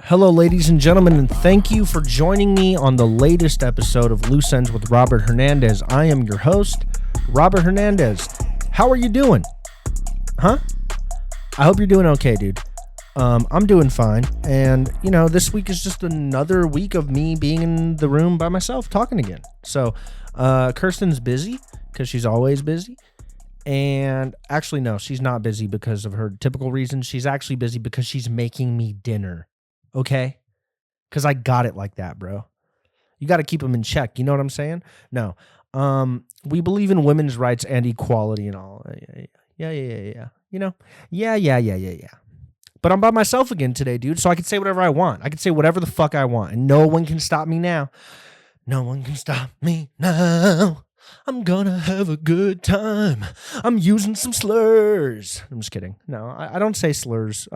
Hello, ladies and gentlemen, and thank you for joining me on the latest episode of Loose Ends with Robert Hernandez. I am your host, Robert Hernandez. How are you doing? Huh? I hope you're doing okay, dude. I'm doing fine, and, this week is just another week of me being in the room by myself talking again. So, Kirsten's busy, because she's always busy. And actually, no, she's not busy because of her typical reasons. She's actually busy because she's making me dinner. Okay? Because I got it like that, bro. You got to keep them in check. You know what I'm saying? No. We believe in women's rights and equality and all. Yeah. Yeah. But I'm by myself again today, dude. So I can say whatever I want. I can say whatever the fuck I want. And no one can stop me now. No one can stop me now. I'm gonna have a good time. I'm using some slurs. I'm just kidding. No, I don't say slurs.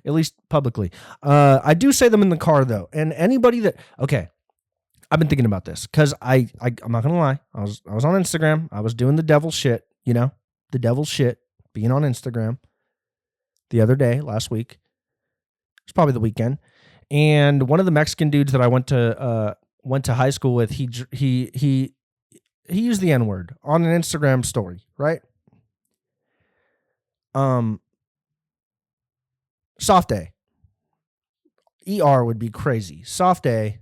At least publicly. I do say them in the car though. And anybody that I've been thinking about this because I'm not gonna lie. I was on Instagram. I was doing the devil shit. The devil shit. Being on Instagram the other day, last week. It's probably the weekend. And one of the Mexican dudes that I went to high school with, he used the N-word on an Instagram story, right? Soft A. ER would be crazy. Soft A.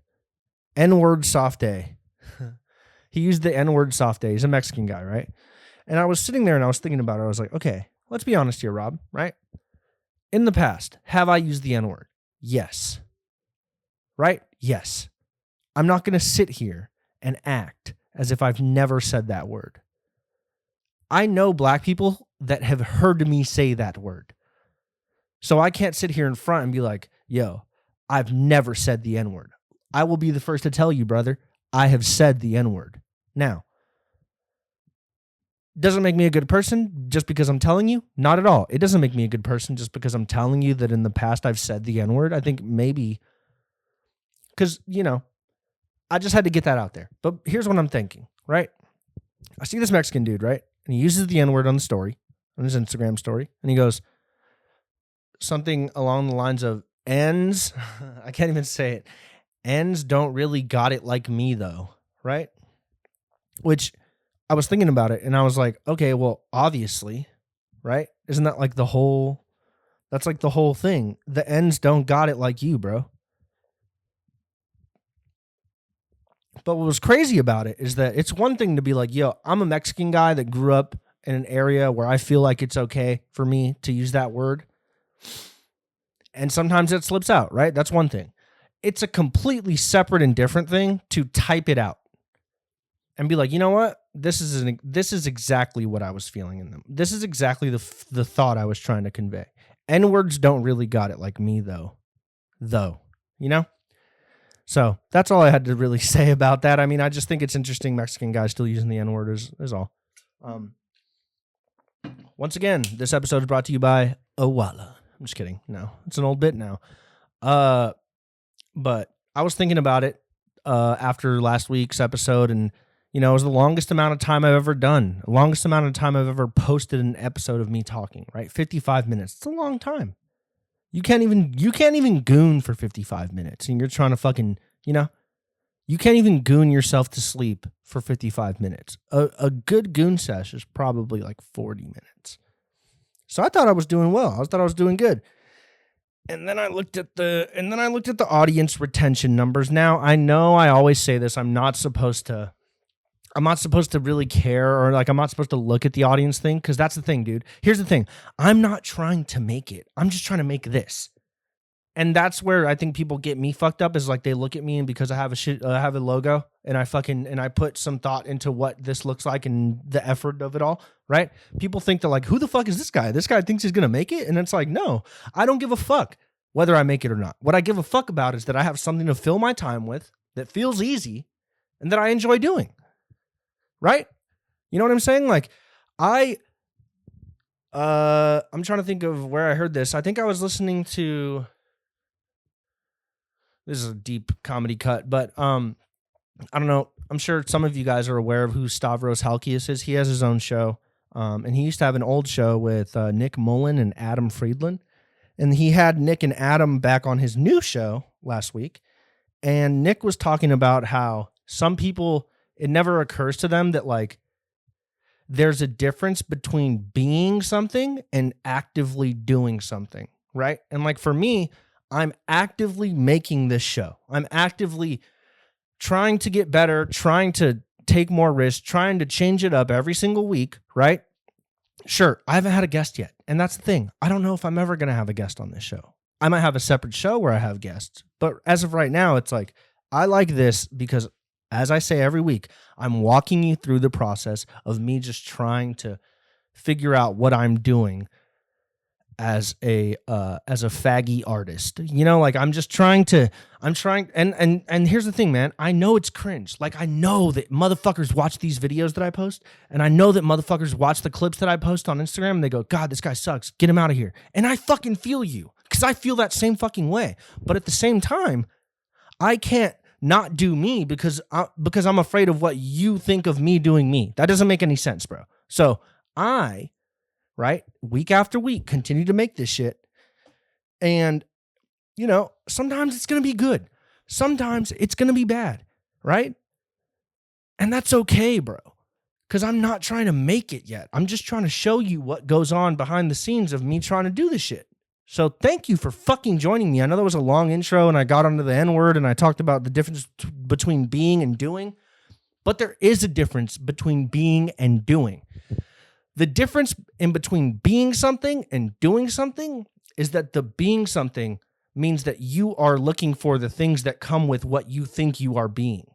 N-word soft A. He used the N-word soft A. He's a Mexican guy, right? And I was sitting there and I was thinking about it. I was like, okay, let's be honest here, Rob, right? In the past, have I used the N-word? Yes. Right? Yes. I'm not going to sit here and act as if I've never said that word. I know black people that have heard me say that word. So I can't sit here in front and be like, yo, I've never said the N-word. I will be the first to tell you, brother, I have said the N-word. Now, doesn't make me a good person just because I'm telling you? Not at all. It doesn't make me a good person just because I'm telling you that in the past I've said the N-word. I think maybe because, I just had to get that out there. But here's what I'm thinking, right? I see this Mexican dude, right? And he uses the N-word on the story, on his Instagram story. And he goes something along the lines of, ends, I can't even say it. Ends don't really got it like me, though, right? Which I was thinking about it, and I was like, okay, well, obviously, right? Isn't that like that's like the whole thing. The ends don't got it like you, bro. But what was crazy about it is that it's one thing to be like, yo, I'm a Mexican guy that grew up in an area where I feel like it's okay for me to use that word. And sometimes it slips out, right? That's one thing. It's a completely separate and different thing to type it out and be like, you know what? This is exactly what I was feeling in them. This is exactly the thought I was trying to convey. N-words don't really got it like me, though. So that's all I had to really say about that. I mean, I just think it's interesting Mexican guys still using the N-word is all. Once again, this episode is brought to you by Owala. I'm just kidding. No, it's an old bit now. But I was thinking about it after last week's episode, and it was the longest amount of time I've ever done. The longest amount of time I've ever posted an episode of me talking, right? 55 minutes. It's a long time. You can't even goon for 55 minutes, and you're trying to fucking, you can't even goon yourself to sleep for 55 minutes. A good goon sesh is probably like 40 minutes. So I thought I was doing well. I thought I was doing good. And then I looked at the audience retention numbers. Now, I know I always say this. I'm not supposed to really care, or like I'm not supposed to look at the audience thing, because that's the thing, dude. Here's the thing. I'm not trying to make it. I'm just trying to make this. And that's where I think people get me fucked up, is like they look at me, and because I have a logo and I put some thought into what this looks like and the effort of it all, right? People think they're like, who the fuck is this guy? This guy thinks he's going to make it. And it's like, no, I don't give a fuck whether I make it or not. What I give a fuck about is that I have something to fill my time with that feels easy and that I enjoy doing. Right? You know what I'm saying? Like I'm trying to think of where I heard this. I think I was listening to, this is a deep comedy cut, but I don't know. I'm sure some of you guys are aware of who Stavros Halkias is. He has his own show. And he used to have an old show with Nick Mullen and Adam Friedland. And he had Nick and Adam back on his new show last week. And Nick was talking about how some people, it never occurs to them that like there's a difference between being something and actively doing something, right? And like for me, I'm actively making this show. I'm actively trying to get better, trying to take more risks, trying to change it up every single week, right? Sure, I haven't had a guest yet. And that's the thing. I don't know if I'm ever going to have a guest on this show. I might have a separate show where I have guests. But as of right now, it's like, I like this because, as I say every week, I'm walking you through the process of me just trying to figure out what I'm doing as a faggy artist. You know, like I'm trying, and here's the thing, man. I know it's cringe. Like I know that motherfuckers watch these videos that I post, and I know that motherfuckers watch the clips that I post on Instagram and they go, God, this guy sucks. Get him out of here. And I fucking feel you because I feel that same fucking way. But at the same time, I can't not do me because I'm afraid of what you think of me doing me. That doesn't make any sense, bro. So right, week after week, continue to make this shit. And, you know, sometimes it's going to be good. Sometimes it's going to be bad, right? And that's okay, bro. Because I'm not trying to make it yet. I'm just trying to show you what goes on behind the scenes of me trying to do this shit. So thank you for fucking joining me. I know that was a long intro and I got onto the N-word and I talked about the difference between being and doing. But there is a difference between being and doing. The difference in between being something and doing something is that the being something means that you are looking for the things that come with what you think you are being.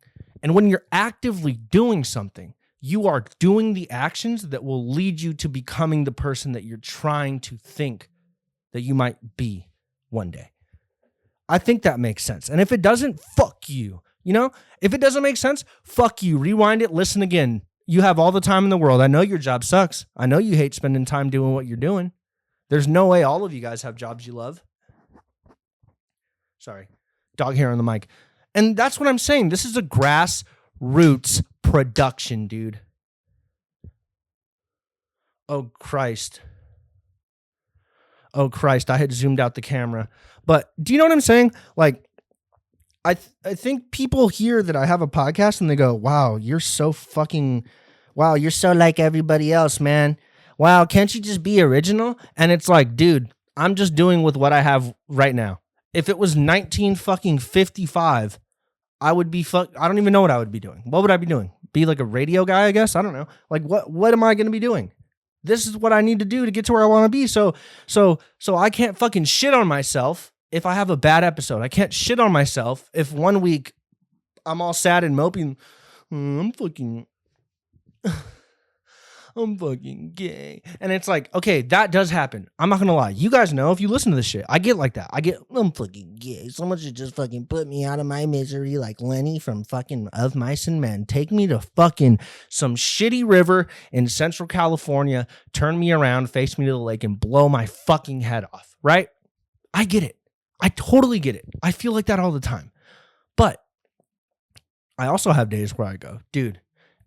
And when you're actively doing something, you are doing the actions that will lead you to becoming the person that you're trying to think that you might be one day. I think that makes sense. And if it doesn't, fuck you. You know, if it doesn't make sense, fuck you. Rewind it, listen again. You have all the time in the world. I know your job sucks. I know you hate spending time doing what you're doing. There's no way all of you guys have jobs you love. Sorry, dog hair on the mic. And that's what I'm saying. This is a grassroots production, dude. Oh, Christ. Oh, Christ. I had zoomed out the camera. But do you know what I'm saying? Like, I think people hear that I have a podcast and they go, wow, you're so like everybody else, man. Wow, can't you just be original? And it's like, dude, I'm just doing with what I have right now. If it was 1955, I would be I don't even know what I would be doing. What would I be doing? Be like a radio guy, I guess? I don't know. Like what am I going to be doing? This is what I need to do to get to where I want to be. So I can't fucking shit on myself if I have a bad episode. I can't shit on myself if one week I'm all sad and moping. I'm fucking gay. And it's like, okay, that does happen. I'm not going to lie. You guys know, if you listen to this shit, I get like that. I'm fucking gay. Someone should just fucking put me out of my misery like Lenny from fucking Of Mice and Men. Take me to fucking some shitty river in Central California, turn me around, face me to the lake, and blow my fucking head off, right? I get it. I totally get it. I feel like that all the time. But I also have days where I go, dude,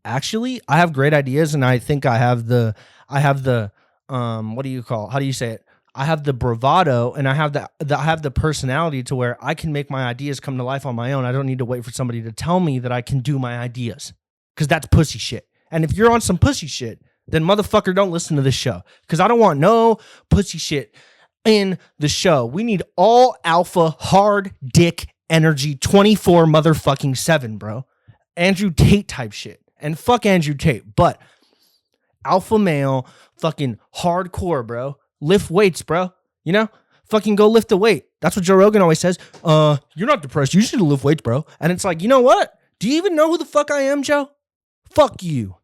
actually, I have great ideas, and I think I have the what do you call? How do you say it? I have the bravado, and I have the personality to where I can make my ideas come to life on my own. I don't need to wait for somebody to tell me that I can do my ideas, because that's pussy shit. And if you're on some pussy shit, then motherfucker, don't listen to this show, because I don't want no pussy shit in the show. We need all alpha, hard dick energy, 24 motherfucking 7, bro. Andrew Tate type shit. And fuck Andrew Tate, but alpha male, fucking hardcore, bro. Lift weights, bro. You know? Fucking go lift a weight. That's what Joe Rogan always says. You're not depressed. You should lift weights, bro. And it's like, you know what? Do you even know who the fuck I am, Joe? Fuck you.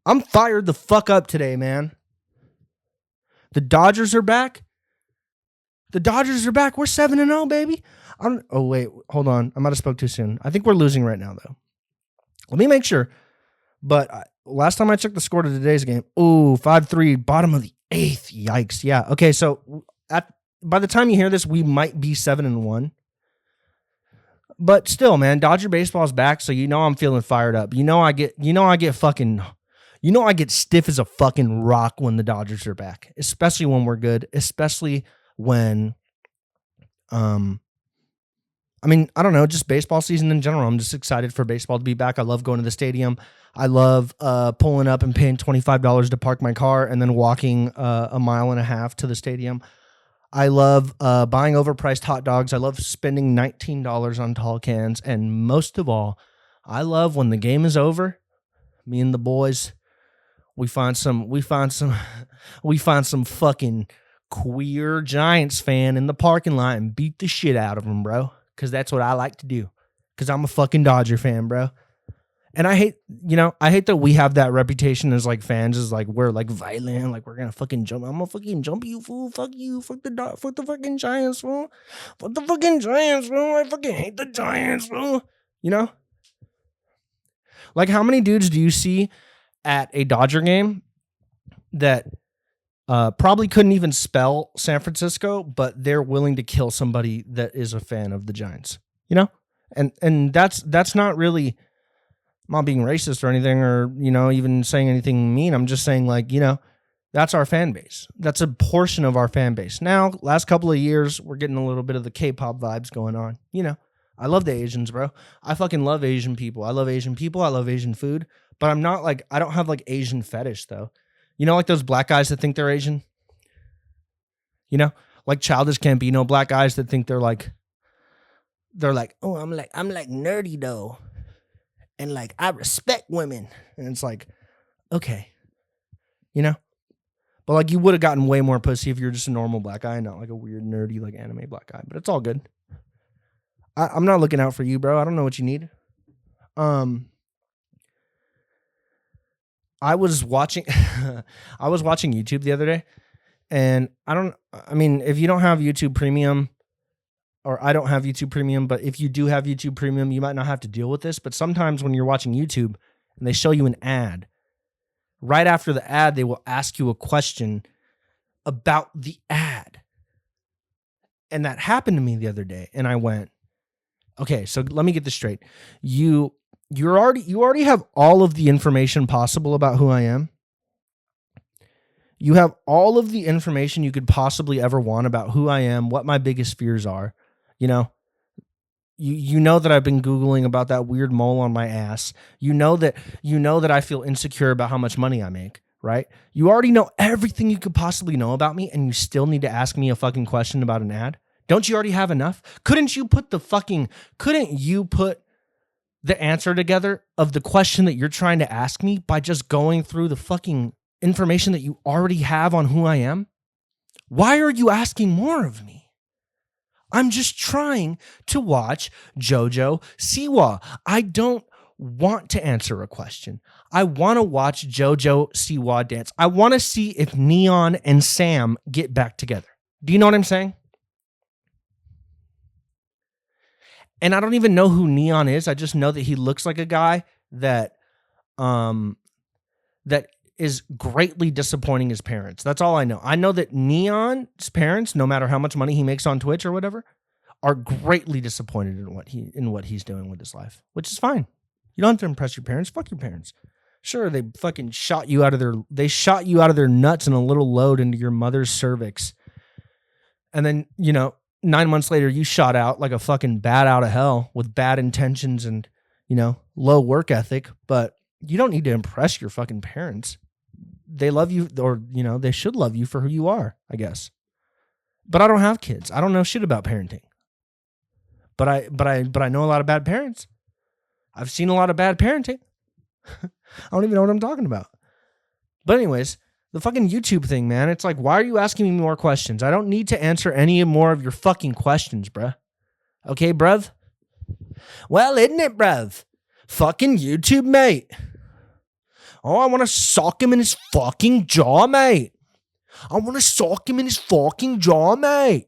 I'm fired the fuck up today, man. The Dodgers are back. We're 7-0, baby. Oh, wait. Hold on. I might have spoke too soon. I think we're losing right now, though. Let me make sure. But last time I checked the score to today's game, 5-3, bottom of the 8th. Yikes. Yeah. Okay, so by the time you hear this, we might be 7-1. But still, man, Dodger baseball's back, so you know I'm feeling fired up. You know I get fucking You know I get stiff as a fucking rock when the Dodgers are back, especially when we're good, especially when I mean, I don't know, just baseball season in general. I'm just excited for baseball to be back. I love going to the stadium. I love pulling up and paying $25 to park my car and then walking a mile and a half to the stadium. I love buying overpriced hot dogs. I love spending $19 on tall cans. And most of all, I love when the game is over, me and the boys, we find some fucking queer Giants fan in the parking lot and beat the shit out of him, bro. Because that's what I like to do. Because I'm a fucking Dodger fan, bro. And I hate that we have that reputation as like fans, as like we're like violent, like we're gonna fucking jump. I'm gonna fucking jump you, fool. Fuck you. Fuck the fucking Giants, fool. Fuck the fucking Giants, fool. I fucking hate the Giants, fool. You know? Like, how many dudes do you see at a Dodger game that probably couldn't even spell San Francisco, but they're willing to kill somebody that is a fan of the Giants, you know? And that's not really, I'm not being racist or anything, or, you know, even saying anything mean. I'm just saying, like, you know, that's our fan base. That's a portion of our fan base. Now, last couple of years, we're getting a little bit of the K-pop vibes going on. You know, I love the Asians, bro. I fucking love Asian people. I love Asian people. I love Asian food. But I'm not like, I don't have like Asian fetish, though. You know, like those black guys that think they're Asian? You know, like Childish Gambino black guys that think they're like, oh, I'm like nerdy though. And like, I respect women. And it's like, okay, you know? But like, you would have gotten way more pussy if you're just a normal black guy, not like a weird nerdy, like anime black guy. But it's all good. I'm not looking out for you, bro. I don't know what you need. I was watching YouTube the other day, and I mean, if you don't have YouTube Premium, or I don't have YouTube Premium, but if you do have YouTube Premium, you might not have to deal with this, but sometimes when you're watching YouTube and they show you an ad, right after the ad, they will ask you a question about the ad. And that happened to me the other day, and I went, okay, so let me get this straight. You already have all of the information possible about who I am. You have all of the information you could possibly ever want about who I am, what my biggest fears are. You know, you know that I've been Googling about that weird mole on my ass. You know that I feel insecure about how much money I make, right? You already know everything you could possibly know about me, and you still need to ask me a fucking question about an ad? Don't you already have enough? Couldn't you put the answer together of the question that you're trying to ask me by just going through the fucking information that you already have on who I am? Why are you asking more of me? I'm just trying to watch JoJo Siwa. I don't want to answer a question. I want to watch JoJo Siwa dance. I want to see if Neon and Sam get back together. Do you know what I'm saying? And I don't even know who Neon is. I just know that he looks like a guy that is greatly disappointing his parents. That's all I know. I know that Neon's parents, no matter how much money he makes on Twitch or whatever, are greatly disappointed in what he's doing with his life, which is fine. You don't have to impress your parents. Fuck your parents. Sure, they fucking shot you out of their nuts in a little load into your mother's cervix. And then, you know, 9 months later, you shot out like a fucking bat out of hell with bad intentions and, you know, low work ethic. But you don't need to impress your fucking parents. They love you, or, you know, they should love you for who you are, I guess. But I don't have kids. I don't know shit about parenting. But I know a lot of bad parents. I've seen a lot of bad parenting. I don't even know what I'm talking about. But anyways, the fucking YouTube thing, man. It's like, why are you asking me more questions? I don't need to answer any more of your fucking questions, bruh. Okay, bruv? Well, isn't it, bruv? Fucking YouTube, mate. Oh, I want to sock him in his fucking jaw, mate. I want to sock him in his fucking jaw, mate.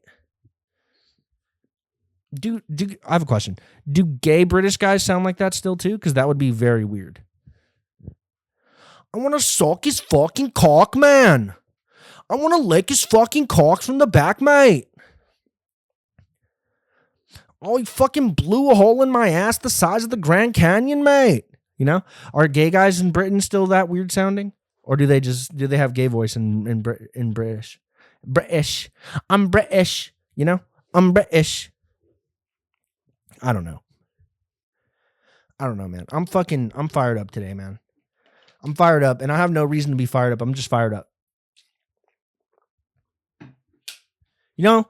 I have a question. Do gay British guys sound like that still too? Because that would be very weird. I want to sock his fucking cock, man. I want to lick his fucking cock from the back, mate. Oh, he fucking blew a hole in my ass the size of the Grand Canyon, mate. You know, are gay guys in Britain still that weird sounding, or do they have gay voice in British? British. I'm British. You know, I'm British. I don't know. Man. I'm fired up today, man. I'm fired up, and I have no reason to be fired up. I'm just fired up. You know,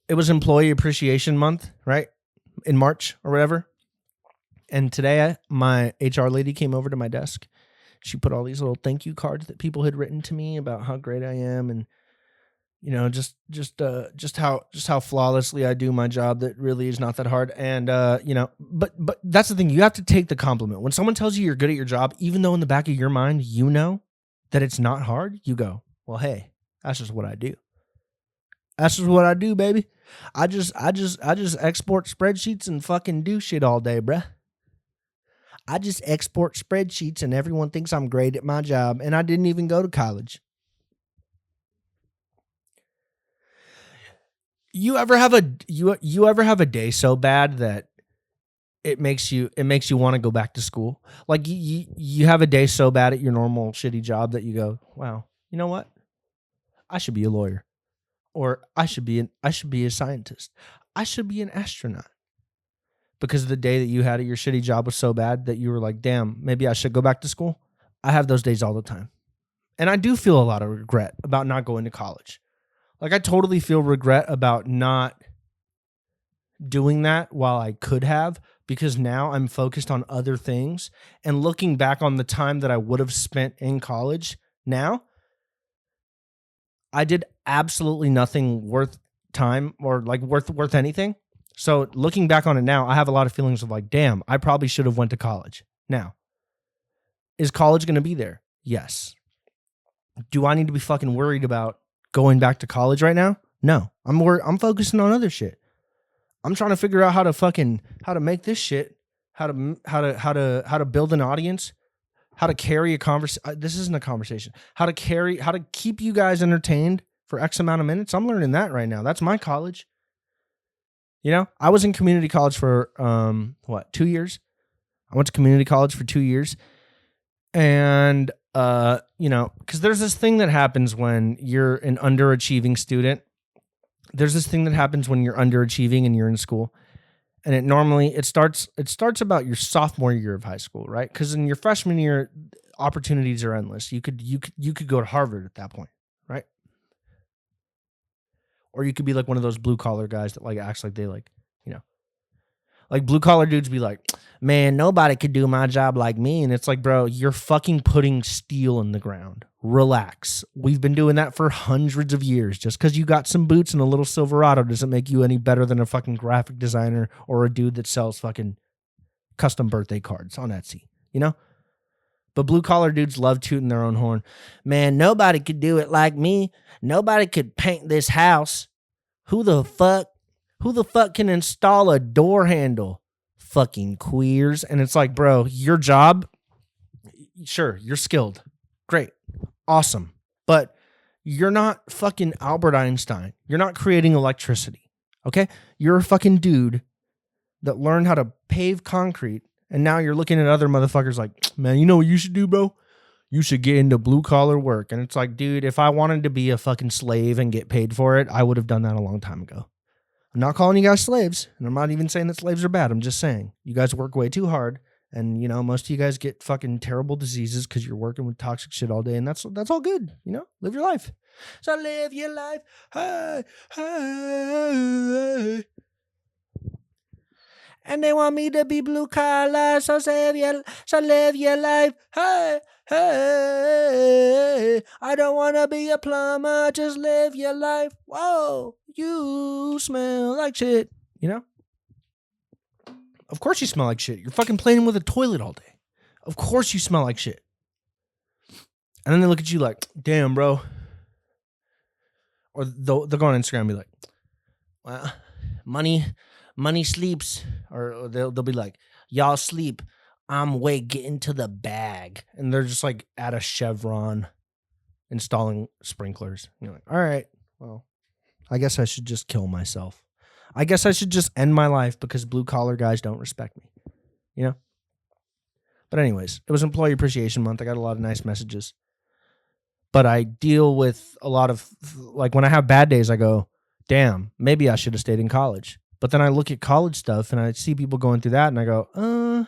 it was Employee Appreciation Month, right? In March or whatever. And today, my HR lady came over to my desk. She put all these little thank you cards that people had written to me about how great I am, and you know, just how flawlessly I do my job. That really is not that hard. And you know, but that's the thing. You have to take the compliment when someone tells you you're good at your job, even though in the back of your mind you know that it's not hard. You go, well, hey, that's just what I do. That's just what I do, baby. I just export spreadsheets and fucking do shit all day, bruh. I just export spreadsheets and everyone thinks I'm great at my job, and I didn't even go to college. You ever have a day so bad that it makes you want to go back to school? Like you have a day so bad at your normal shitty job that you go, wow, you know what? I should be a lawyer, or I should be a scientist. I should be an astronaut. Because the day that you had at your shitty job was so bad that you were like, damn, maybe I should go back to school. I have those days all the time. And I do feel a lot of regret about not going to college. Like, I totally feel regret about not doing that while I could have, because now I'm focused on other things. And looking back on the time that I would have spent in college now, I did absolutely nothing worth time or like worth anything. So looking back on it now, I have a lot of feelings of like, damn, I probably should have went to college. Now, is college going to be there? Yes. Do I need to be fucking worried about going back to college right now? No. I'm focusing on other shit. I'm trying to figure out how to make this shit, how to build an audience, how to carry a conversation. This isn't a conversation. How to keep you guys entertained for X amount of minutes. I'm learning that right now. That's my college. You know, I was in community college for 2 years. I went to community college for 2 years. And you know, because there's this thing that happens when you're an underachieving student. There's this thing that happens when you're underachieving and you're in school. And it starts about your sophomore year of high school, right? Because in your freshman year, opportunities are endless. You could go to Harvard at that point, right? Or you could be like one of those blue collar guys that like acts like they like, you know, like blue collar dudes be like, man, nobody could do my job like me. And it's like, bro, you're fucking putting steel in the ground. Relax. We've been doing that for hundreds of years. Just because you got some boots and a little Silverado doesn't make you any better than a fucking graphic designer or a dude that sells fucking custom birthday cards on Etsy, you know? But blue collar dudes love tooting their own horn. Man, nobody could do it like me. Nobody could paint this house. Who the fuck can install a door handle? Fucking queers. And it's like, bro, your job, sure, you're skilled. Great. Awesome. But you're not fucking Albert Einstein. You're not creating electricity. Okay? You're a fucking dude that learned how to pave concrete. And now you're looking at other motherfuckers like, man, you know what you should do, bro? You should get into blue collar work. And it's like, dude, if I wanted to be a fucking slave and get paid for it, I would have done that a long time ago. I'm not calling you guys slaves, and I'm not even saying that slaves are bad. I'm just saying you guys work way too hard, and you know most of you guys get fucking terrible diseases because you're working with toxic shit all day, and that's all good. You know, live your life. So live your life. Hey, hey. And they want me to be blue collar, so live your life. Hey, hey. I don't want to be a plumber, just live your life. Whoa, you smell like shit. You know? Of course you smell like shit. You're fucking playing with a toilet all day. Of course you smell like shit. And then they look at you like, damn, bro. Or they'll go on Instagram and be like, well, money sleeps. Or they'll be like, y'all sleep. I'm way getting to the bag. And they're just like at a Chevron installing sprinklers. And you're like, all right, well, I guess I should just kill myself. I guess I should just end my life because blue collar guys don't respect me. You know? But anyways, it was Employee Appreciation Month. I got a lot of nice messages. But I deal with a lot of, like, when I have bad days, I go, damn, maybe I should have stayed in college. But then I look at college stuff and I see people going through that and I go,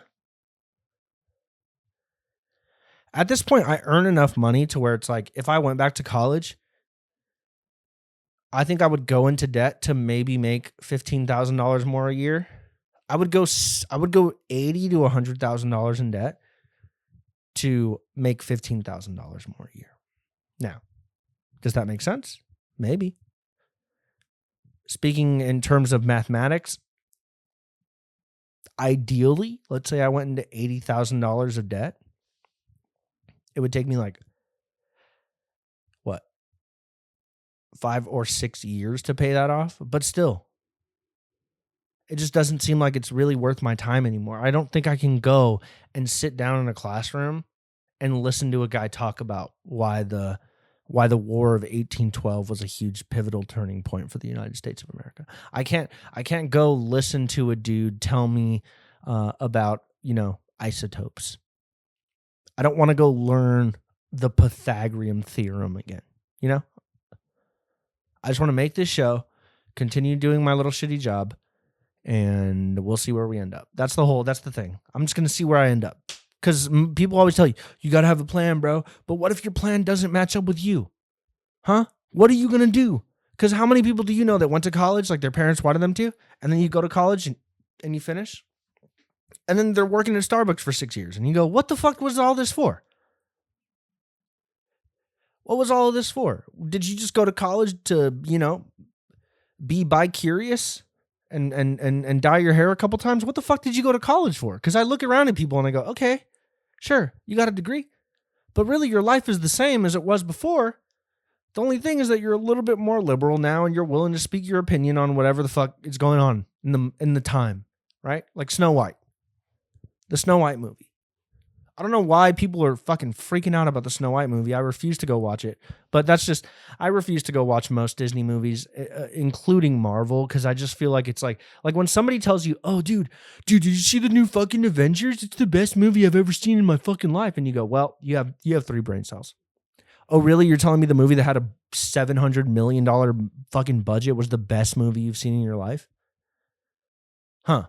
at this point, I earn enough money to where it's like, if I went back to college, I think I would go into debt to maybe make $15,000 more a year. I would go $80,000 to $100,000 in debt to make $15,000 more a year. Now, does that make sense? Maybe. Speaking in terms of mathematics, ideally, let's say I went into $80,000 of debt. It would take me like, 5 or 6 years to pay that off. But still, it just doesn't seem like it's really worth my time anymore. I don't think I can go and sit down in a classroom and listen to a guy talk about why the War of 1812 was a huge pivotal turning point for the United States of America. I can't go listen to a dude tell me about, isotopes. I don't want to go learn the Pythagorean theorem again, I just want to make this show, continue doing my little shitty job, and we'll see where we end up. That's the thing. I'm just going to see where I end up. Because people always tell you, you got to have a plan, bro. But what if your plan doesn't match up with you? Huh? What are you going to do? Because how many people do you know that went to college like their parents wanted them to, and then you go to college and you finish? And then they're working at Starbucks for 6 years, and you go, what the fuck was all this for? What was all of this for? Did you just go to college to, be bi-curious and dye your hair a couple times? What the fuck did you go to college for? Because I look around at people and I go, okay, sure, you got a degree. But really, your life is the same as it was before. The only thing is that you're a little bit more liberal now and you're willing to speak your opinion on whatever the fuck is going on in the time, right? Like Snow White. The Snow White movie. I don't know why people are fucking freaking out about the Snow White movie. I refuse to go watch it. But I refuse to go watch most Disney movies, including Marvel, because I just feel like it's like when somebody tells you, oh, dude, did you see the new fucking Avengers? It's the best movie I've ever seen in my fucking life. And you go, well, you have 3 brain cells. Oh, really? You're telling me the movie that had a $700 million fucking budget was the best movie you've seen in your life? Huh.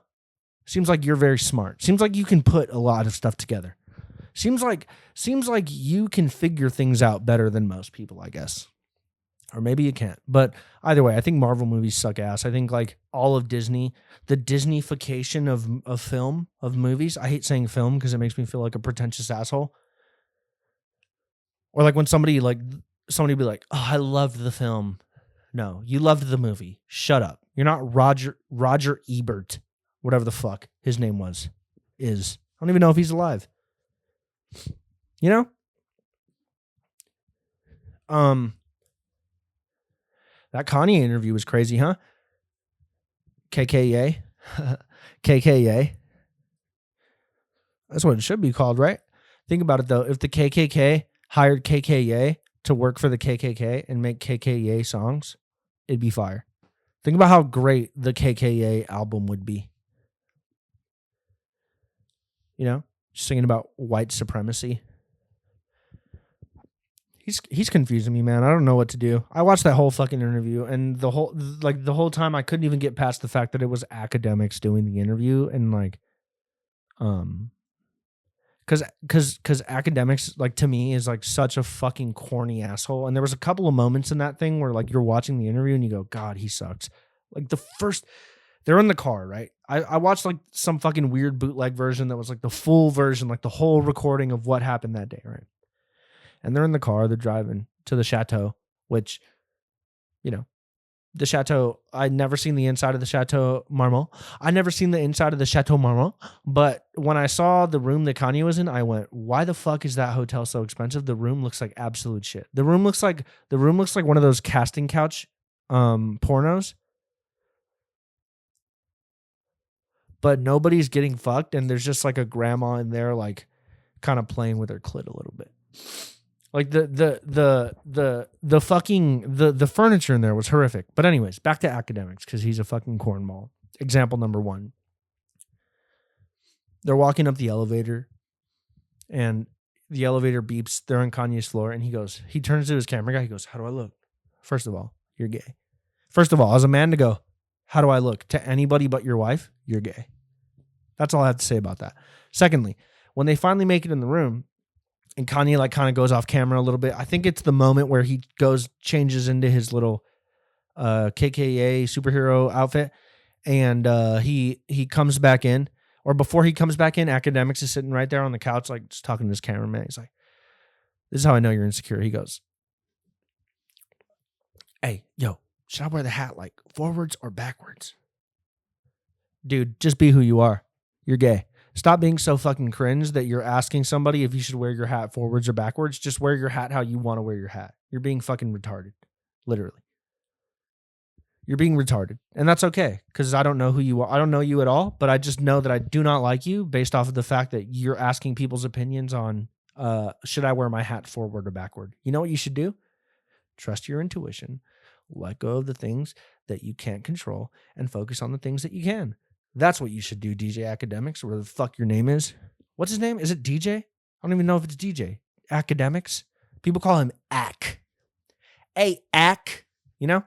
Seems like you're very smart. Seems like you can put a lot of stuff together. Seems like you can figure things out better than most people, I guess. Or maybe you can't. But either way, I think Marvel movies suck ass. I think like all of Disney, the Disneyfication of film, of movies. I hate saying film because it makes me feel like a pretentious asshole. Or like when somebody be like, oh, I loved the film. No, you loved the movie. Shut up. You're not Roger Ebert, whatever the fuck his name is. I don't even know if he's alive. That Kanye interview was crazy, huh? KKYe. KKYe. That's what it should be called, right? Think about it though. If the KKK hired KKYe to work for the KKK and make KKYe songs, it'd be fire. Think about how great the KKYe album would be. Singing about white supremacy. He's confusing me, man. I don't know what to do. I watched that whole fucking interview, and the whole time I couldn't even get past the fact that it was Akademiks doing the interview, and because Akademiks, like, to me, is like such a fucking corny asshole. And there was a couple of moments in that thing where like you're watching the interview and you go, God, he sucks. Like they're in the car, right? I watched like some fucking weird bootleg version that was like the full version, like the whole recording of what happened that day, right? And they're in the car, they're driving to the chateau, which, the chateau, I'd never seen the inside of the Chateau Marmont. I never seen the inside of the Chateau Marmont. But when I saw the room that Kanye was in, I went, why the fuck is that hotel so expensive? The room looks like absolute shit. The room looks like one of those casting couch pornos. But nobody's getting fucked, and there's just like a grandma in there, like kind of playing with her clit a little bit. Like the fucking the furniture in there was horrific. But anyways, back to Akademiks, because he's a fucking cornball. Example number 1. They're walking up the elevator. And the elevator beeps. They're on Kanye's floor. And he turns to his camera guy. He goes, how do I look? First of all, you're gay. First of all, as a man to go, how do I look? To anybody but your wife, you're gay. That's all I have to say about that. Secondly, when they finally make it in the room and Kanye like kind of goes off camera a little bit, I think it's the moment where he changes into his little KKYe superhero outfit, and he comes back in. Or before he comes back in, Akademiks is sitting right there on the couch, like just talking to his cameraman. He's like, this is how I know you're insecure. He goes, hey, yo, should I wear the hat like forwards or backwards? Dude, just be who you are. You're gay. Stop being so fucking cringe that you're asking somebody if you should wear your hat forwards or backwards. Just wear your hat how you want to wear your hat. You're being fucking retarded. Literally. You're being retarded. And that's okay, because I don't know who you are. I don't know you at all, but I just know that I do not like you based off of the fact that you're asking people's opinions on should I wear my hat forward or backward. You know what you should do? Trust your intuition. Let go of the things that you can't control and focus on the things that you can. That's what you should do, DJ Akademiks, where the fuck your name is. What's his name? Is it DJ? I don't even know if it's DJ. Akademiks? People call him Ak. Hey, Ak. You know?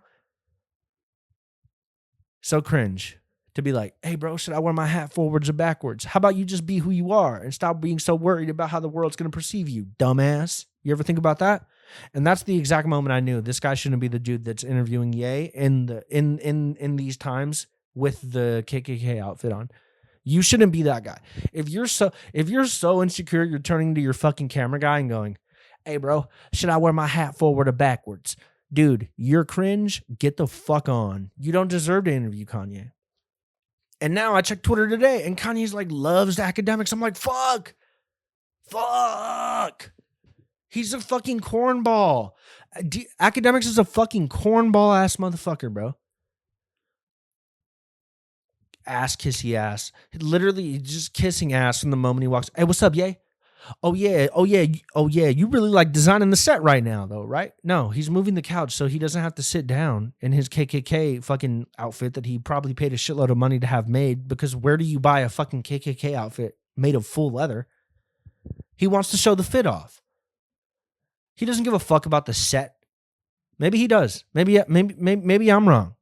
So cringe to be like, hey, bro, should I wear my hat forwards or backwards? How about you just be who you are and stop being so worried about how the world's going to perceive you, dumbass? You ever think about that? And that's the exact moment I knew this guy shouldn't be the dude that's interviewing Ye in these times with the KKK outfit on. You shouldn't be that guy. If you're so insecure, you're turning to your fucking camera guy and going, hey, bro, should I wear my hat forward or backwards? Dude, you're cringe. Get the fuck on. You don't deserve to interview Kanye. And now I checked Twitter today and Kanye's like loves Akademiks. I'm like, fuck. He's a fucking cornball. Akademiks is a fucking cornball ass motherfucker, bro. Ass kissy ass. Literally just kissing ass from the moment he walks. Hey, what's up, Ye? Oh yeah. You really like designing the set right now, though, right? No, he's moving the couch so he doesn't have to sit down in his KKK fucking outfit that he probably paid a shitload of money to have made. Because where do you buy a fucking KKK outfit made of full leather? He wants to show the fit off. He doesn't give a fuck about the set. Maybe he does. Maybe I'm wrong.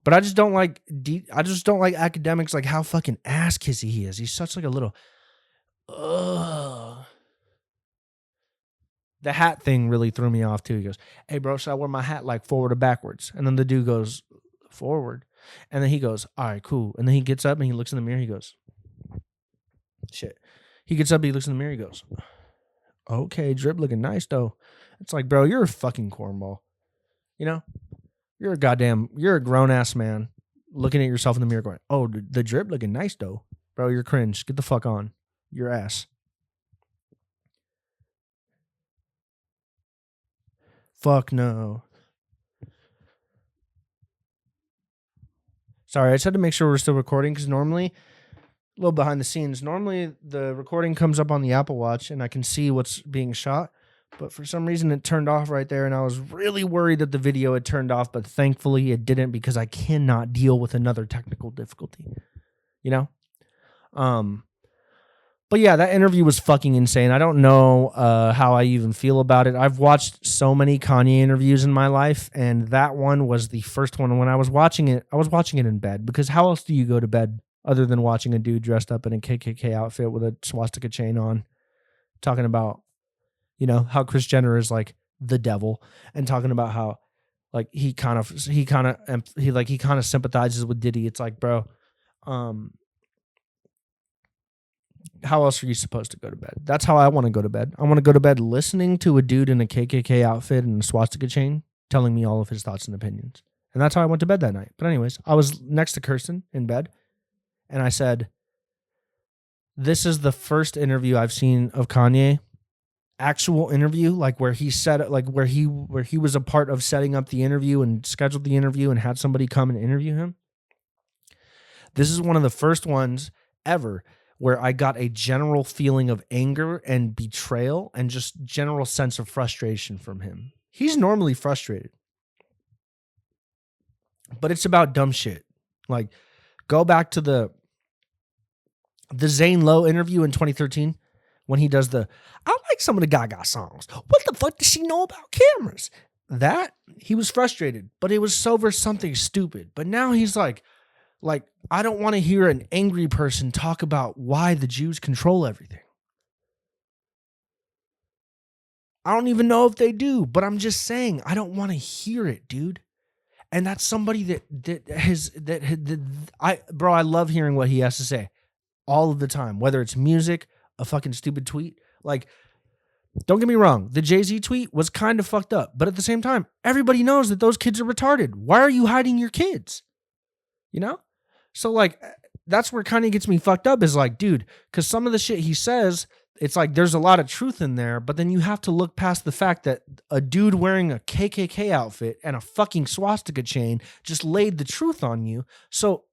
But I just don't like Akademiks, like how fucking ass kissy he is. He's such like a little. Ugh. The hat thing really threw me off too. He goes, hey, bro, should I wear my hat like forward or backwards? And then the dude goes, forward. And then he goes, all right, cool. And then he gets up and he looks in the mirror. He goes, shit. He gets up, he looks in the mirror. He goes, okay, drip looking nice though. It's like, bro, you're a fucking cornball. You know? You're a grown ass man looking at yourself in the mirror going, oh, the drip looking nice though. Bro, you're cringe. Get the fuck on. Your ass. Fuck no. Sorry, I just had to make sure we're still recording because normally, a little behind the scenes, normally the recording comes up on the Apple Watch and I can see what's being shot. But for some reason it turned off right there and I was really worried that the video had turned off, but thankfully it didn't because I cannot deal with another technical difficulty. You know? But yeah, that interview was fucking insane. I don't know how I even feel about it. I've watched so many Kanye interviews in my life, and that one was the first one. When I was watching it in bed, because how else do you go to bed other than watching a dude dressed up in a KKK outfit with a swastika chain on, talking about, you know, how Kris Jenner is like the devil, and talking about how like he kind of sympathizes with Diddy. It's like, bro, how else are you supposed to go to bed? That's how I want to go to bed. I want to go to bed listening to a dude in a KKK outfit and a swastika chain telling me all of his thoughts and opinions. And that's how I went to bed that night. But anyways, I was next to Kirsten in bed and I said, this is the first interview I've seen of Kanye, actual interview, like where he said it, like where he was a part of setting up the interview and scheduled the interview and had somebody come and interview him. This is one of the first ones ever where I got a general feeling of anger and betrayal and just general sense of frustration from him. He's normally frustrated, but it's about dumb shit. Like, go back to the Zane Lowe interview in 2013 when he does I like some of the Gaga songs. What the fuck does she know about cameras? That, he was frustrated, but it was so over something stupid. But now he's like, I don't want to hear an angry person talk about why the Jews control everything. I don't even know if they do, but I'm just saying, I don't want to hear it, dude. And that's somebody I love hearing what he has to say all of the time, whether it's music, a fucking stupid tweet. Like, don't get me wrong, the Jay-Z tweet was kind of fucked up, but at the same time, everybody knows that those kids are retarded. Why are you hiding your kids? You know? So like, that's where Kanye gets me fucked up, is like, dude, because some of the shit he says, it's like there's a lot of truth in there, but then you have to look past the fact that a dude wearing a KKK outfit and a fucking swastika chain just laid the truth on you. So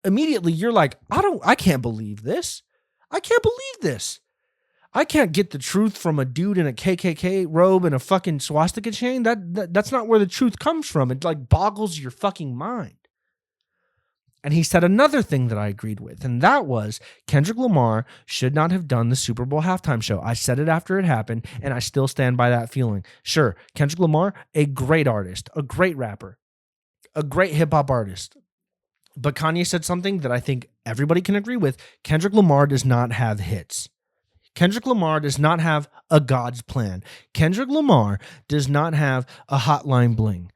immediately you're like, I can't believe this. I can't believe this. I can't get the truth from a dude in a KKK robe and a fucking swastika chain. That's not where the truth comes from. It like boggles your fucking mind. And he said another thing that I agreed with, and that was Kendrick Lamar should not have done the Super Bowl halftime show. I said it after it happened, and I still stand by that feeling. Sure, Kendrick Lamar, a great artist, a great rapper, a great hip-hop artist. But Kanye said something that I think everybody can agree with. Kendrick Lamar does not have hits. Kendrick Lamar does not have a God's plan. Kendrick Lamar does not have a Hotline Bling.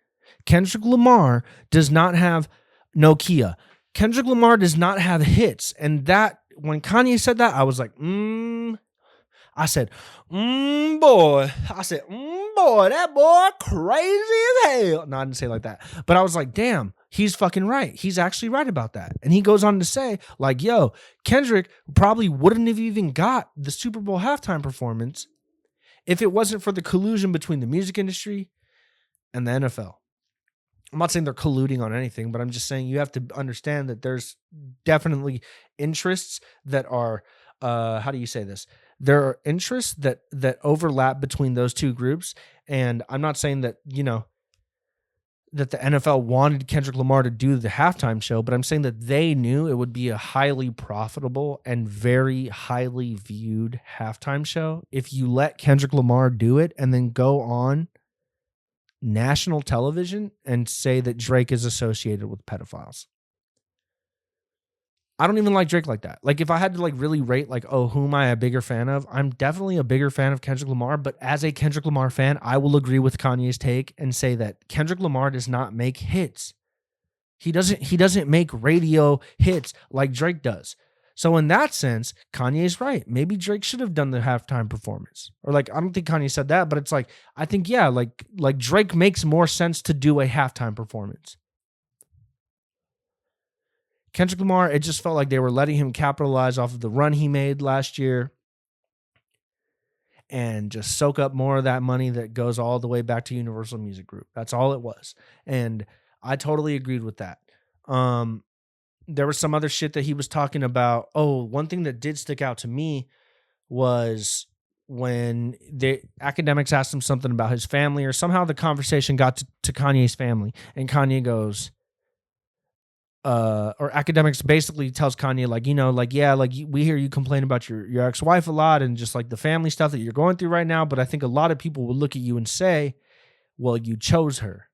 Kendrick Lamar does not have Nokia. Kendrick Lamar does not have hits. And that, when Kanye said that, I was like, I said, boy. I said, boy, that boy crazy as hell. No, I didn't say it like that. But I was like, damn, he's fucking right. He's actually right about that. And he goes on to say, like, yo, Kendrick probably wouldn't have even got the Super Bowl halftime performance if it wasn't for the collusion between the music industry and the NFL. I'm not saying they're colluding on anything, but I'm just saying you have to understand that there's definitely interests that are, how do you say this? There are interests that overlap between those two groups. And I'm not saying that, that the NFL wanted Kendrick Lamar to do the halftime show, but I'm saying that they knew it would be a highly profitable and very highly viewed halftime show if you let Kendrick Lamar do it and then go on national television and say that Drake is associated with pedophiles. I don't even like Drake like that. Like, if I had to like really rate like, oh, who am I a bigger fan of? I'm definitely a bigger fan of Kendrick Lamar, but as a Kendrick Lamar fan, I will agree with Kanye's take and say that Kendrick Lamar does not make hits. He doesn't make radio hits like Drake does. So in that sense, Kanye's right. Maybe Drake should have done the halftime performance. Or like, I don't think Kanye said that, but it's like, I think, yeah, like Drake makes more sense to do a halftime performance. Kendrick Lamar, it just felt like they were letting him capitalize off of the run he made last year and just soak up more of that money that goes all the way back to Universal Music Group. That's all it was. And I totally agreed with that. There was some other shit that he was talking about. Oh, one thing that did stick out to me was when the Akademiks asked him something about his family, or somehow the conversation got to Kanye's family, and Kanye goes, or Akademiks basically tells Kanye, like, yeah, like we hear you complain about your ex-wife a lot and just like the family stuff that you're going through right now, but I think a lot of people will look at you and say, well, you chose her.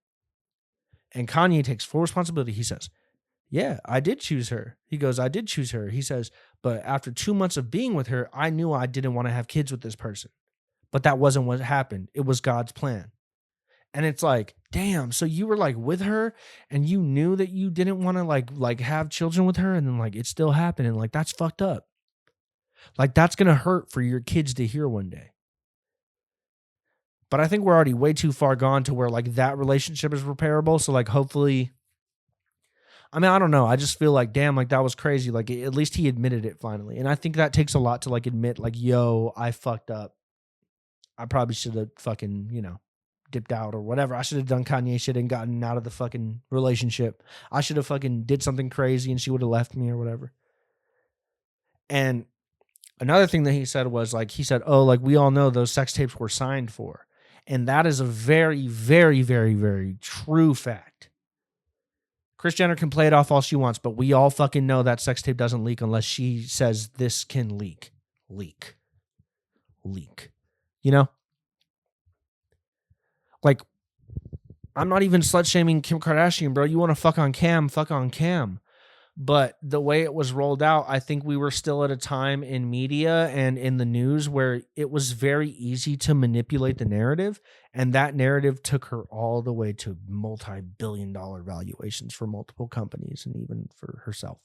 And Kanye takes full responsibility. He says, yeah, I did choose her. He goes, I did choose her. He says, but after 2 months of being with her, I knew I didn't want to have kids with this person. But that wasn't what happened. It was God's plan. And it's like, damn, so you were like with her and you knew that you didn't want to like have children with her, and then like it still happened, and like that's fucked up. Like that's going to hurt for your kids to hear one day. But I think we're already way too far gone to where like that relationship is repairable. So like hopefully, I mean, I don't know. I just feel like, damn, like that was crazy. Like at least he admitted it finally. And I think that takes a lot to like admit like, yo, I fucked up. I probably should have fucking, dipped out or whatever. I should have done Kanye shit and gotten out of the fucking relationship. I should have fucking did something crazy and she would have left me or whatever. And another thing that he said was like, oh, like we all know those sex tapes were signed for. And that is a very, very, very, very true fact. Kris Jenner can play it off all she wants, but we all fucking know that sex tape doesn't leak unless she says this can leak. leak. You know? Like, I'm not even slut shaming Kim Kardashian, bro. You want to fuck on cam, fuck on cam. But the way it was rolled out, I think we were still at a time in media and in the news where it was very easy to manipulate the narrative. And that narrative took her all the way to multi-billion-dollar valuations for multiple companies and even for herself.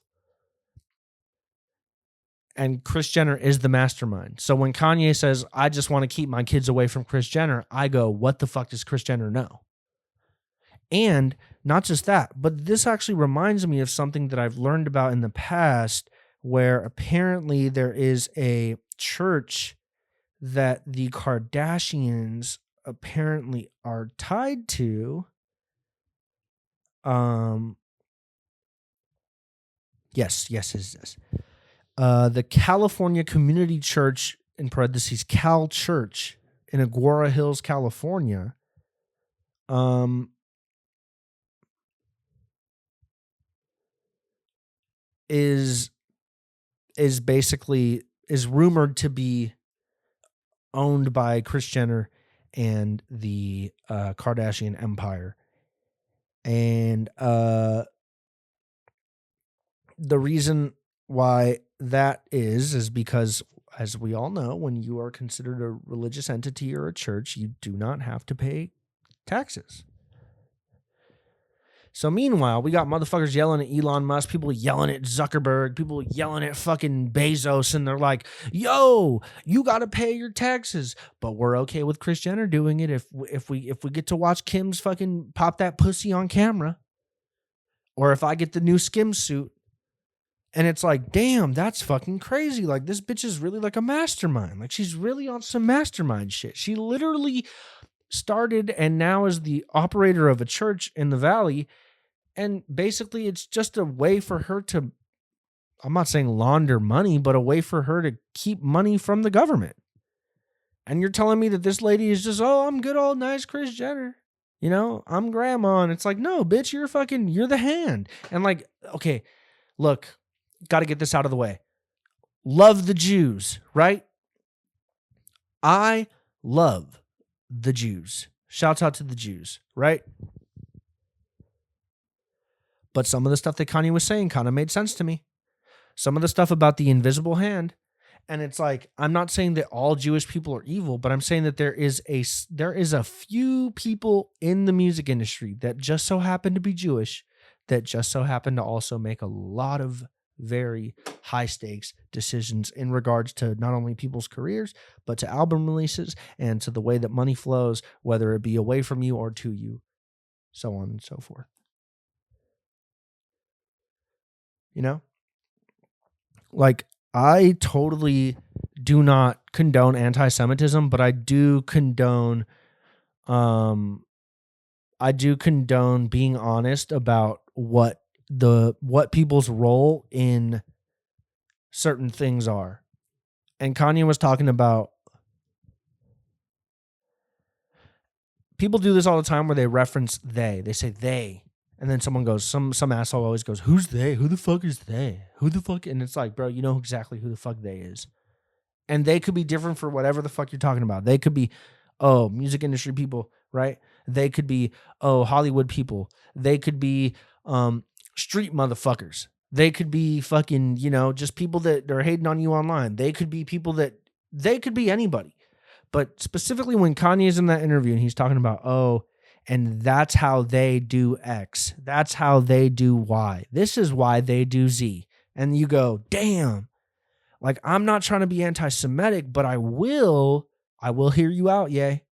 And Kris Jenner is the mastermind. So when Kanye says, I just want to keep my kids away from Kris Jenner, I go, what the fuck does Kris Jenner know? And not just that, but this actually reminds me of something that I've learned about in the past, where apparently there is a church that the Kardashians apparently are tied to. Yes. The California Community Church, in parentheses, Cal Church in Agoura Hills, California, is rumored to be owned by Kris Jenner and the Kardashian empire. And the reason why that is because, as we all know, when you are considered a religious entity or a church, you do not have to pay taxes. So meanwhile, we got motherfuckers yelling at Elon Musk, people yelling at Zuckerberg, people yelling at fucking Bezos, and they're like, yo, you got to pay your taxes. But we're okay with Kris Jenner doing it if we get to watch Kim's fucking pop that pussy on camera. Or if I get the new Skim suit. And it's like, damn, that's fucking crazy. Like, this bitch is really like a mastermind. Like, she's really on some mastermind shit. She literally started and now is the operator of a church in the Valley. And basically, it's just a way for her to, I'm not saying launder money, but a way for her to keep money from the government. And you're telling me that this lady is just, oh, I'm good old nice Kris Jenner. You know, I'm grandma. And it's like, no, bitch, you're the hand. And like, okay, look, got to get this out of the way. Love the Jews, right? I love the Jews. Shouts out to the Jews, right? But some of the stuff that Kanye was saying kind of made sense to me. Some of the stuff about the invisible hand. And it's like, I'm not saying that all Jewish people are evil, but I'm saying that there is a few people in the music industry that just so happen to be Jewish, that just so happen to also make a lot of very high stakes decisions in regards to not only people's careers, but to album releases and to the way that money flows, whether it be away from you or to you, so on and so forth. You know, like, I totally do not condone anti-Semitism, but I do condone being honest about what people's role in certain things are. And Kanye was talking about, people do this all the time where they reference they say they, and then someone goes, some asshole always goes, who's they? Who the fuck is they? Who the fuck? And it's like, bro, you know exactly who the fuck they is. And they could be different for whatever the fuck you're talking about. They could be, oh, music industry people, right? They could be, oh, Hollywood people. They could be street motherfuckers. They could be fucking, just people that are hating on you online. They could be they could be anybody. But specifically when Kanye's in that interview and he's talking about, oh, and that's how they do X. That's how they do Y. This is why they do Z. And you go, damn. Like, I'm not trying to be anti-Semitic, but I will hear you out, Ye.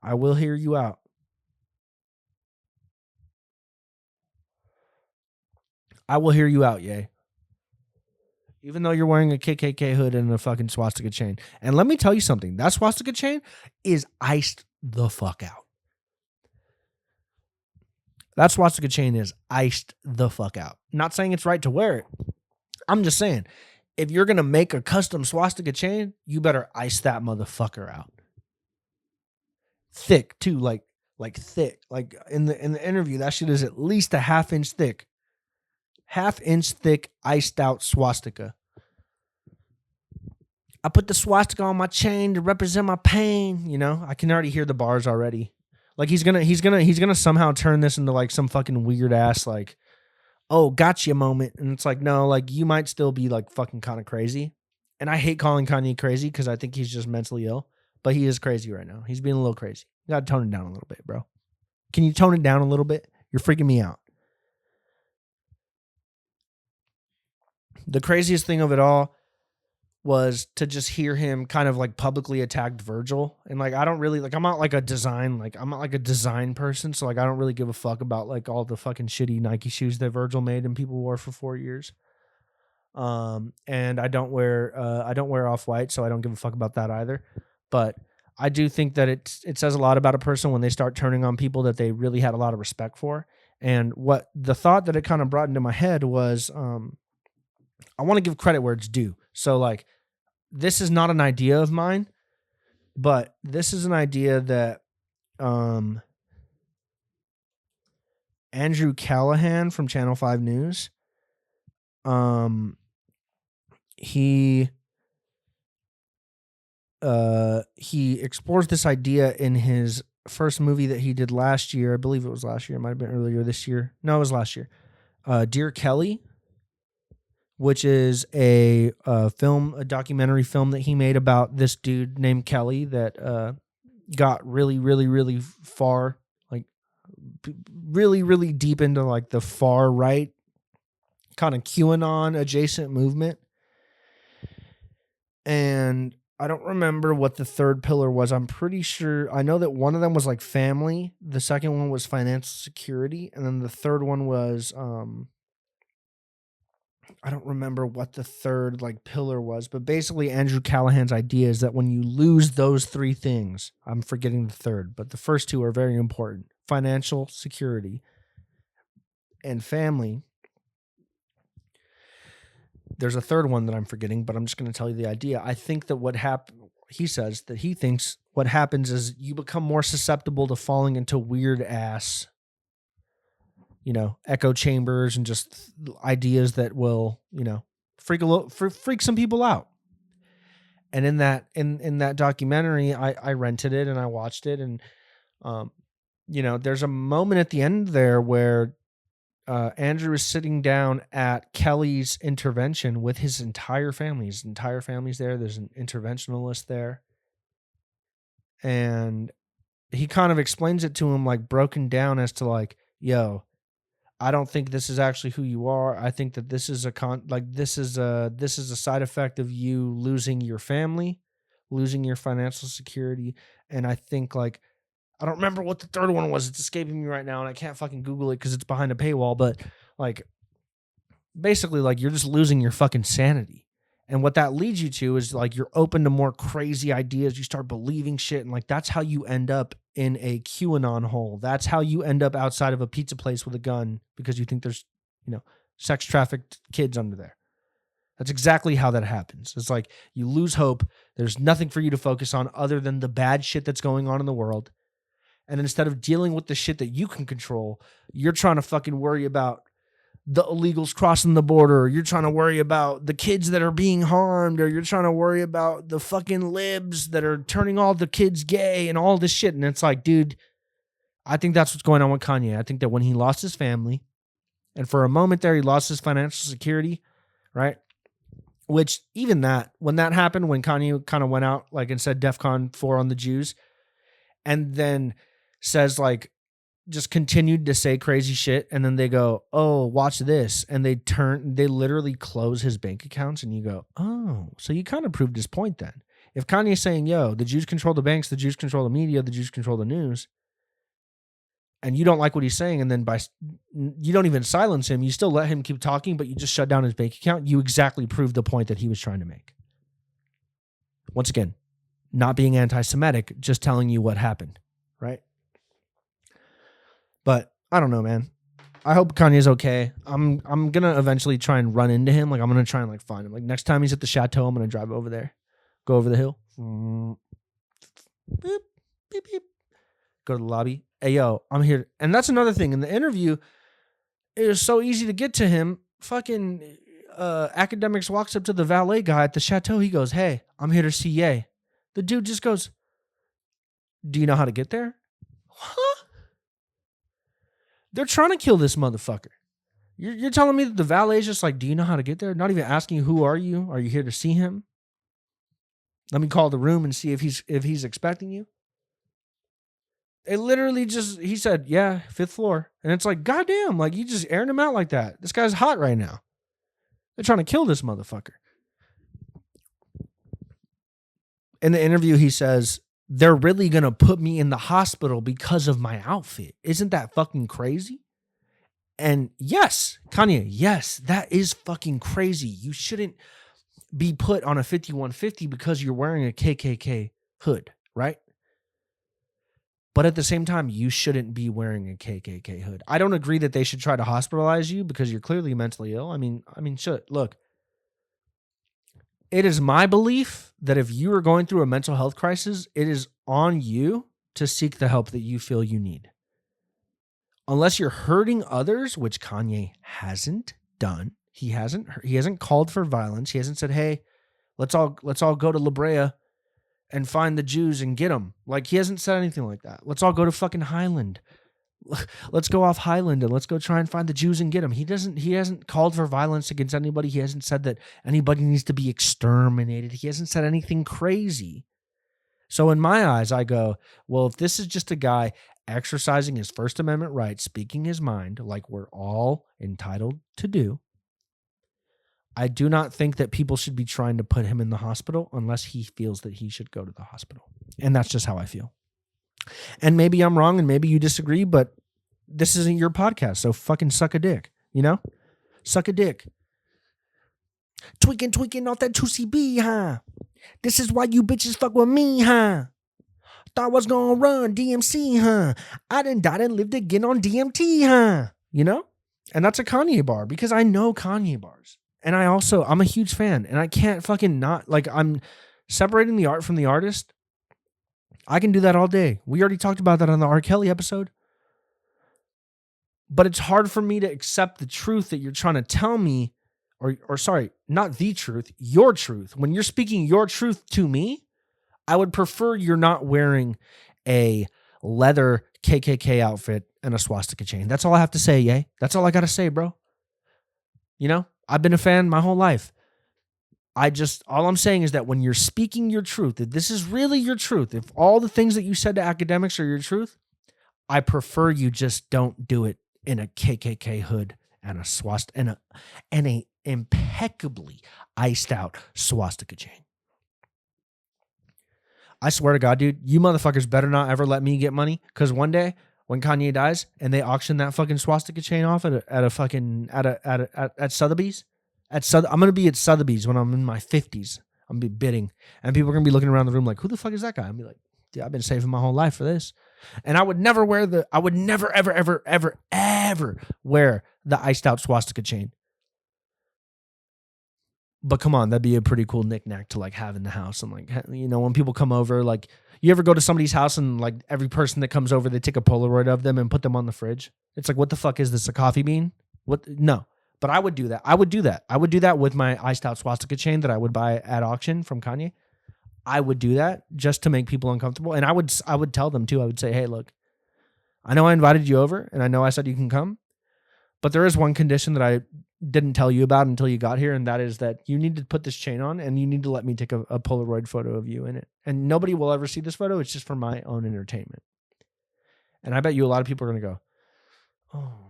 I will hear you out. I will hear you out, Ye. Even though you're wearing a KKK hood and a fucking swastika chain. And let me tell you something. That swastika chain is iced the fuck out. That swastika chain is iced the fuck out. Not saying it's right to wear it. I'm just saying, if you're going to make a custom swastika chain, you better ice that motherfucker out. Thick too, like thick. Like in the interview, that shit is at least a half-inch thick. Half-inch thick iced out swastika. I put the swastika on my chain to represent my pain. You know, I can already hear the bars already. Like he's gonna somehow turn this into like some fucking weird ass like, oh, gotcha moment. And it's like, no, like you might still be like fucking kind of crazy. And I hate calling Kanye crazy because I think he's just mentally ill. But he is crazy right now. He's being a little crazy. You gotta tone it down a little bit, bro. Can you tone it down a little bit? You're freaking me out. The craziest thing of it all was to just hear him kind of like publicly attack Virgil. And like, I don't really like, I'm not like a design person. So like, I don't really give a fuck about like all the fucking shitty Nike shoes that Virgil made and people wore for 4 years. And I don't wear Off-White, so I don't give a fuck about that either. But I do think that it says a lot about a person when they start turning on people that they really had a lot of respect for. And what the thought that it kind of brought into my head was, I want to give credit where it's due. So like, this is not an idea of mine, but this is an idea that Andrew Callahan from Channel 5 News, he explores this idea in his first movie that he did last year. I believe it was last year. It might have been earlier this year. No, it was last year. Dear Kelly, which is a documentary film that he made about this dude named Kelly that got really, really, really far, like really, really deep into like the far right kind of QAnon adjacent movement. And I don't remember what the third pillar was. I'm pretty sure. I know that one of them was like family. The second one was financial security. And then the third one was, I don't remember what the third like pillar was, but basically Andrew Callahan's idea is that when you lose those three things, I'm forgetting the third, but the first two are very important: financial security and family. There's a third one that I'm forgetting, but I'm just going to tell you the idea. I think that he says that he thinks what happens is you become more susceptible to falling into weird ass, echo chambers and just ideas that will, freak some people out. And in that documentary, I rented it and I watched it. And, there's a moment at the end there where Andrew is sitting down at Kelly's intervention with his entire family. His entire family's there. There's an interventionalist there. And he kind of explains it to him like broken down as to like, yo, I don't think this is actually who you are. I think that this is a side effect of you losing your family, losing your financial security. And I think like, I don't remember what the third one was. It's escaping me right now, and I can't fucking Google it because it's behind a paywall. But like, basically, like you're just losing your fucking sanity. And what that leads you to is like you're open to more crazy ideas. You start believing shit, and like that's how you end up in a QAnon hole. That's how you end up outside of a pizza place with a gun because you think there's, sex trafficked kids under there. That's exactly how that happens. It's like you lose hope. There's nothing for you to focus on other than the bad shit that's going on in the world. And instead of dealing with the shit that you can control, you're trying to fucking worry about the illegals crossing the border. Or you're trying to worry about the kids that are being harmed. Or you're trying to worry about the fucking libs that are turning all the kids gay and all this shit. And it's like, dude, I think that's what's going on with Kanye. I think that when he lost his family, and for a moment there, he lost his financial security, right? Which even that, when that happened, when Kanye kind of went out like and said DEFCON 4 on the Jews, and then says like just continued to say crazy shit, and then they go, oh, watch this, and they literally close his bank accounts, and you go, oh, so you kind of proved his point then. If Kanye's saying, yo, the Jews control the banks, the Jews control the media, the Jews control the news, and you don't like what he's saying, and then you don't even silence him, you still let him keep talking, but you just shut down his bank account, you exactly proved the point that he was trying to make. Once again, not being anti-Semitic, just telling you what happened, right? But I don't know, man. I hope Kanye's okay. I'm gonna eventually try and run into him. Like I'm gonna try and like find him. Like next time he's at the chateau, I'm gonna drive over there, go over the hill, beep, beep, beep. Go to the lobby. Hey yo, I'm here. And that's another thing in the interview. It was so easy to get to him. Fucking Akademiks walks up to the valet guy at the chateau. He goes, "Hey, I'm here to see Ye." The dude just goes, "Do you know how to get there?" Huh? They're trying to kill this motherfucker. You're telling me that the valet is just like, "Do you know how to get there?" Not even asking, "Who are you? Are you here to see him? Let me call the room and see if he's expecting you." It literally just, he said, "Yeah, 5th floor." And it's like, goddamn, like you just airing him out like that. This guy's hot right now. They're trying to kill this motherfucker. In the interview, he says, "They're really going to put me in the hospital because of my outfit. Isn't that fucking crazy?" And yes, Kanye, yes, that is fucking crazy. You shouldn't be put on a 5150 because you're wearing a KKK hood, right? But at the same time, you shouldn't be wearing a KKK hood. I don't agree that they should try to hospitalize you because you're clearly mentally ill. I mean, look, it is my belief that if you are going through a mental health crisis, it is on you to seek the help that you feel you need. Unless you're hurting others, which Kanye hasn't done. He hasn't called for violence. He hasn't said, "Hey, let's all go to La Brea and find the Jews and get them." Like, he hasn't said anything like that. Let's all go to fucking Highland. Let's go off Highland and let's go try and find the Jews and get them. He hasn't called for violence against anybody. He hasn't said that anybody needs to be exterminated. He hasn't said anything crazy. So in my eyes, I go, well, if this is just a guy exercising his First Amendment rights, speaking his mind like we're all entitled to do, I do not think that people should be trying to put him in the hospital unless he feels that he should go to the hospital. And that's just how I feel. And maybe I'm wrong and maybe you disagree, but this isn't your podcast, so fucking suck a dick, you know? Suck a dick. Tweaking off that 2CB, huh? This is why you bitches fuck with me, huh? Thought I was gonna run DMC, huh? I done died and lived again on DMT, huh? You know? And that's a Kanye bar because I know Kanye bars. And I'm a huge fan and I can't fucking not, like, I'm separating the art from the artist. I can do that all day. We already talked about that on the R. Kelly episode. But it's hard for me to accept the truth that you're trying to tell me, or sorry, not the truth, your truth. When you're speaking your truth to me, I would prefer you're not wearing a leather KKK outfit and a swastika chain. That's all I have to say, Ye. That's all I got to say, bro. You know, I've been a fan my whole life. All I'm saying is that when you're speaking your truth, if this is really your truth, if all the things that you said to academics are your truth, I prefer you just don't do it in a KKK hood and a swastika and a impeccably iced out swastika chain. I swear to God, dude, you motherfuckers better not ever let me get money, because one day when Kanye dies and they auction that fucking swastika chain off at Sotheby's, I'm gonna be at Sotheby's when I'm in my 50s. I'm gonna be bidding, and people are gonna be looking around the room like, "Who the fuck is that guy?" I'm be like, "Dude, I've been saving my whole life for this." And I would never ever wear the iced out swastika chain. But come on, that'd be a pretty cool knickknack to like have in the house. And like, you know, when people come over, like, you ever go to somebody's house and like every person that comes over, they take a Polaroid of them and put them on the fridge. It's like, what the fuck is this, a coffee bean? What? No. But I would do that. I would do that with my iced out swastika chain that I would buy at auction from Kanye. I would do that just to make people uncomfortable. And I would tell them too. I would say, "Hey, look, I know I invited you over and I know I said you can come, but there is one condition that I didn't tell you about until you got here. And that is that you need to put this chain on and you need to let me take a Polaroid photo of you in it. And nobody will ever see this photo. It's just for my own entertainment." And I bet you a lot of people are going to go, "Oh,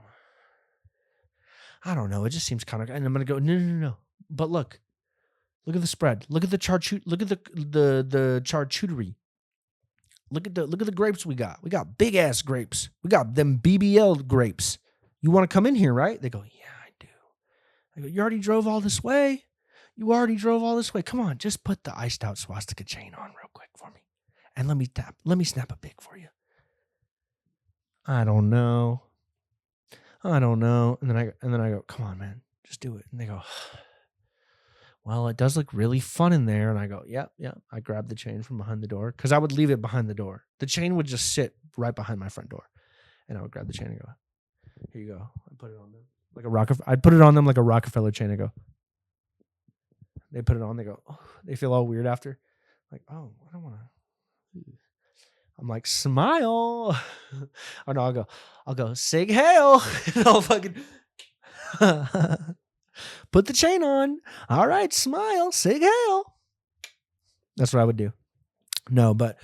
I don't know. It just seems kind of," and I'm going to go, no. But look at the spread. Look at the look at the charcuterie. Look at the grapes we got. We got big ass grapes. We got them BBL grapes. You want to come in here, right? They go, "Yeah, I do." I go, "You already drove all this way? Come on, just put the iced out swastika chain on real quick for me. And let me snap a pic for you." I don't know. And then I go, "Come on, man, just do it." And they go, "Well, it does look really fun in there." And I go, yeah. I grabbed the chain from behind the door because I would leave it behind the door. The chain would just sit right behind my front door. And I would grab the chain and go, "Here you go." I put it on them like a Rockefeller. I'd put it on them like a Rockefeller chain. I go, They put it on. They go, oh, they feel all weird after. Like, oh, I don't want to. I'm like, smile. Or no, I'll go, sig hail. And I'll fucking put the chain on. All right, smile, sig hail. That's what I would do. No, but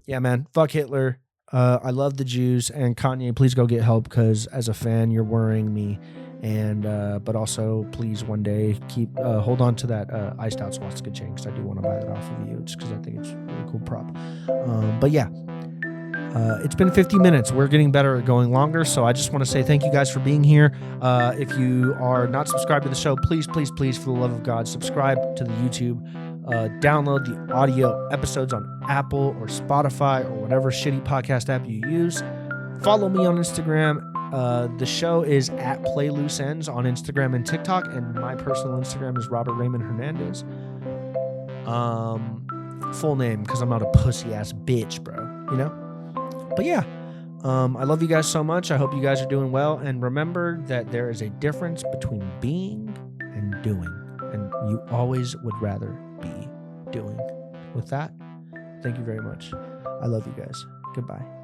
yeah, man, fuck Hitler. I love the Jews, and Kanye, please go get help, because as a fan, you're worrying me. And but also, please one day hold on to that iced out swastika chain, because I do want to buy that off of you, just because I think it's a really cool prop. But yeah, it's been 50 minutes. We're getting better at going longer, so I just want to say thank you guys for being here. If you are not subscribed to the show, please, please, please, for the love of God, subscribe to the YouTube. Download the audio episodes on Apple or Spotify or whatever shitty podcast app you use. Follow me on Instagram. The show is at Play Loose Ends on Instagram and TikTok, and my personal Instagram is Robert Raymond Hernandez. Full name, because I'm not a pussy ass bitch, bro. You know? But yeah, I love you guys so much. I hope you guys are doing well, and remember that there is a difference between being and doing, and you always would rather be doing. With that, thank you very much. I love you guys. Goodbye.